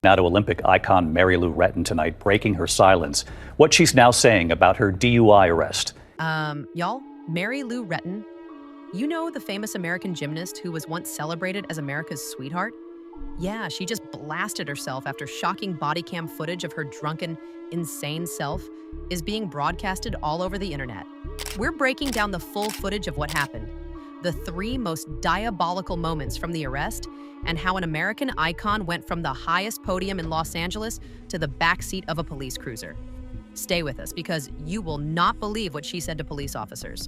Now to Olympic icon Lou Retton tonight, breaking her silence. What she's now saying about her DUI arrest. Y'all, Lou Retton, you know the famous American gymnast who was once celebrated as America's sweetheart? Yeah, she just blasted herself after shocking body cam footage of her drunken, insane self is being broadcasted all over the internet. We're breaking down the full footage of what happened, the 3 most diabolical moments from the arrest, and how an American icon went from the highest podium in Los Angeles to the backseat of a police cruiser. Stay with us because you will not believe what she said to police officers.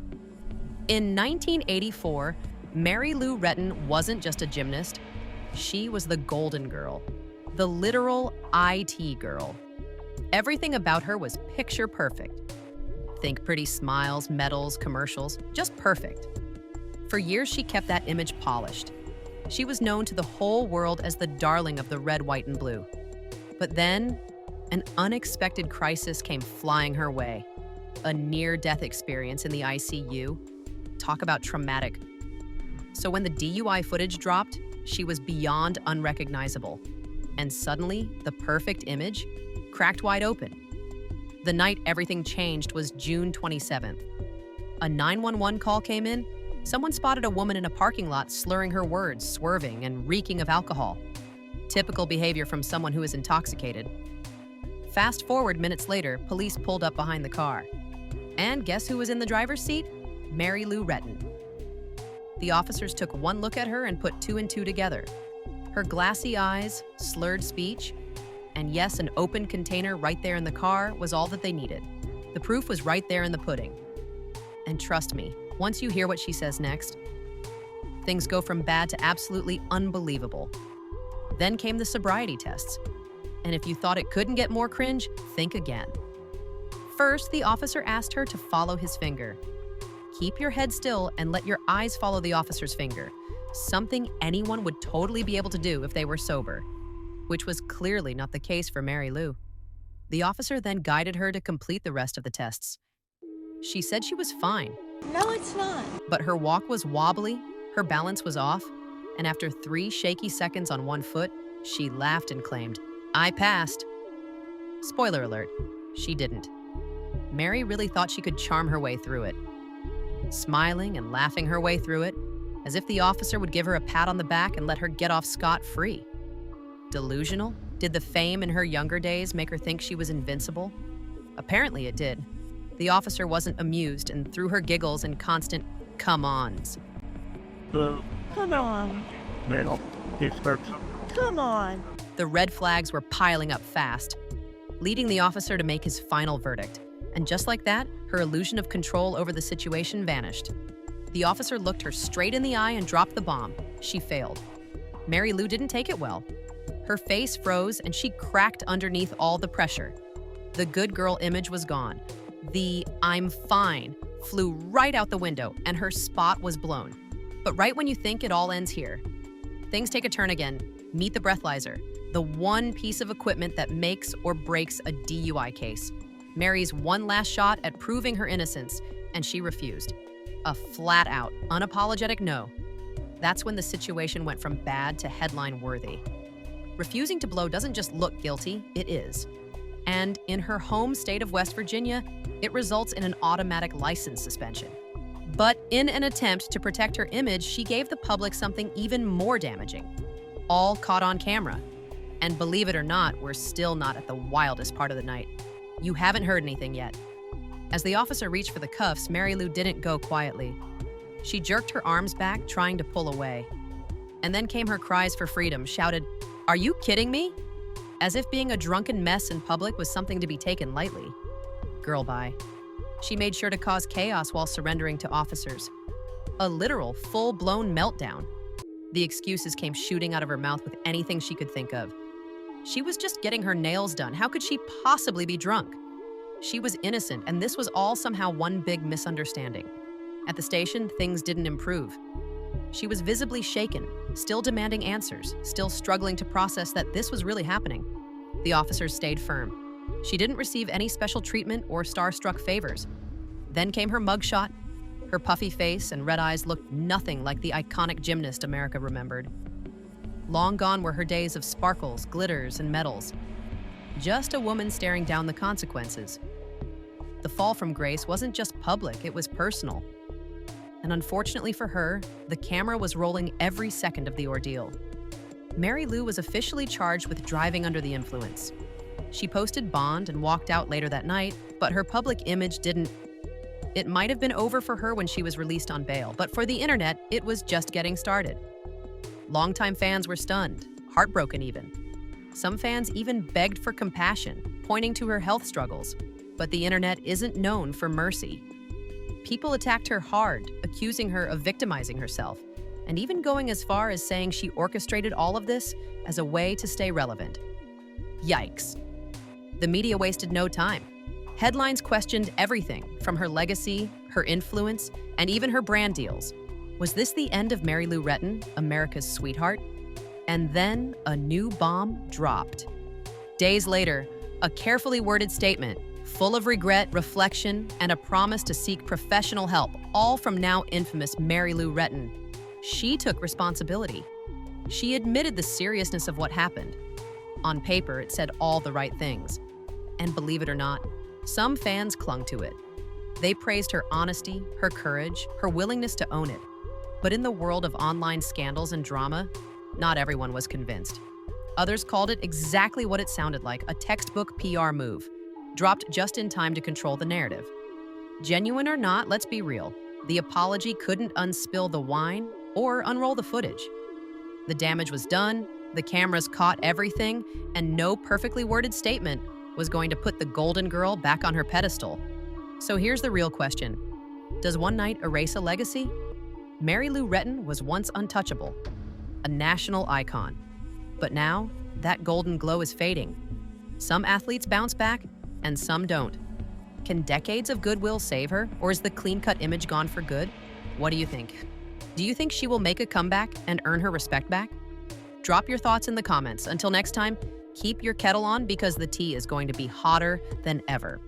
In 1984, Lou Retton wasn't just a gymnast. She was the golden girl, the literal IT girl. Everything about her was picture perfect. Think pretty smiles, medals, commercials, just perfect. For years, she kept that image polished. She was known to the whole world as the darling of the red, white, and blue. But then, an unexpected crisis came flying her way. A near-death experience in the ICU. Talk about traumatic. So when the DUI footage dropped, she was beyond unrecognizable. And suddenly, the perfect image cracked wide open. The night everything changed was June 27th. A 911 call came in. Someone spotted a woman in a parking lot slurring her words, swerving, and reeking of alcohol. Typical behavior from someone who is intoxicated. Fast forward minutes later, police pulled up behind the car. And guess who was in the driver's seat? Lou Retton. The officers took one look at her and put 2 and 2 together. Her glassy eyes, slurred speech, and yes, an open container right there in the car was all that they needed. The proof was right there in the pudding. And trust me, once you hear what she says next, things go from bad to absolutely unbelievable. Then came the sobriety tests. And if you thought it couldn't get more cringe, think again. First, the officer asked her to follow his finger. Keep your head still and let your eyes follow the officer's finger, something anyone would totally be able to do if they were sober, which was clearly not the case for Lou. The officer then guided her to complete the rest of the tests. She said she was fine. No, it's not. But her walk was wobbly, her balance was off, and after 3 shaky seconds on one foot, she laughed and claimed, "I passed." Spoiler alert, she didn't. Mary really thought she could charm her way through it, smiling and laughing her way through it, as if the officer would give her a pat on the back and let her get off scot-free. Delusional? Did the fame in her younger days make her think she was invincible? Apparently it did. The officer wasn't amused and threw her giggles and constant come-ons. Come on. Come on. The red flags were piling up fast, leading the officer to make his final verdict. And just like that, her illusion of control over the situation vanished. The officer looked her straight in the eye and dropped the bomb. She failed. Lou didn't take it well. Her face froze and she cracked underneath all the pressure. The good girl image was gone. The "I'm fine" flew right out the window and her spot was blown. But right when you think it all ends here, things take a turn again. Meet the breathalyzer, the one piece of equipment that makes or breaks a DUI case. Mary's one last shot at proving her innocence, and she refused. A flat-out, unapologetic no. That's when the situation went from bad to headline-worthy. Refusing to blow doesn't just look guilty, it is. And in her home state of West Virginia, it results in an automatic license suspension. But in an attempt to protect her image, she gave the public something even more damaging. All caught on camera. And believe it or not, we're still not at the wildest part of the night. You haven't heard anything yet. As the officer reached for the cuffs, Lou didn't go quietly. She jerked her arms back, trying to pull away. And then came her cries for freedom, shouted, "Are you kidding me?" As if being a drunken mess in public was something to be taken lightly. Girl, bye. She made sure to cause chaos while surrendering to officers. A literal, full-blown meltdown. The excuses came shooting out of her mouth with anything she could think of. She was just getting her nails done. How could she possibly be drunk? She was innocent, and this was all somehow one big misunderstanding. At the station, things didn't improve. She was visibly shaken, still demanding answers, still struggling to process that this was really happening. The officers stayed firm. She didn't receive any special treatment or starstruck favors. Then came her mugshot. Her puffy face and red eyes looked nothing like the iconic gymnast America remembered. Long gone were her days of sparkles, glitters, and medals. Just a woman staring down the consequences. The fall from grace wasn't just public, it was personal. And unfortunately for her, the camera was rolling every second of the ordeal. Mary Lou was officially charged with driving under the influence. She posted bond and walked out later that night, but her public image didn't. It might have been over for her when she was released on bail, but for the internet, it was just getting started. Longtime fans were stunned, heartbroken even. Some fans even begged for compassion, pointing to her health struggles. But the internet isn't known for mercy. People attacked her hard, accusing her of victimizing herself, and even going as far as saying she orchestrated all of this as a way to stay relevant. Yikes. The media wasted no time. Headlines questioned everything from her legacy, her influence, and even her brand deals. Was this the end of Mary Lou Retton, America's sweetheart? And then a new bomb dropped. Days later, a carefully worded statement full of regret, reflection, and a promise to seek professional help, all from now infamous Mary Lou Retton. She took responsibility. She admitted the seriousness of what happened. On paper, it said all the right things. And believe it or not, some fans clung to it. They praised her honesty, her courage, her willingness to own it. But in the world of online scandals and drama, not everyone was convinced. Others called it exactly what it sounded like, a textbook PR move, dropped just in time to control the narrative. Genuine or not, let's be real. The apology couldn't unspill the wine or unroll the footage. The damage was done, the cameras caught everything, and no perfectly worded statement was going to put the golden girl back on her pedestal. So here's the real question. Does one night erase a legacy? Mary Lou Retton was once untouchable, a national icon. But now, that golden glow is fading. Some athletes bounce back, and some don't. Can decades of goodwill save her, or is the clean-cut image gone for good? What do you think? Do you think she will make a comeback and earn her respect back? Drop your thoughts in the comments. Until next time, keep your kettle on because the tea is going to be hotter than ever.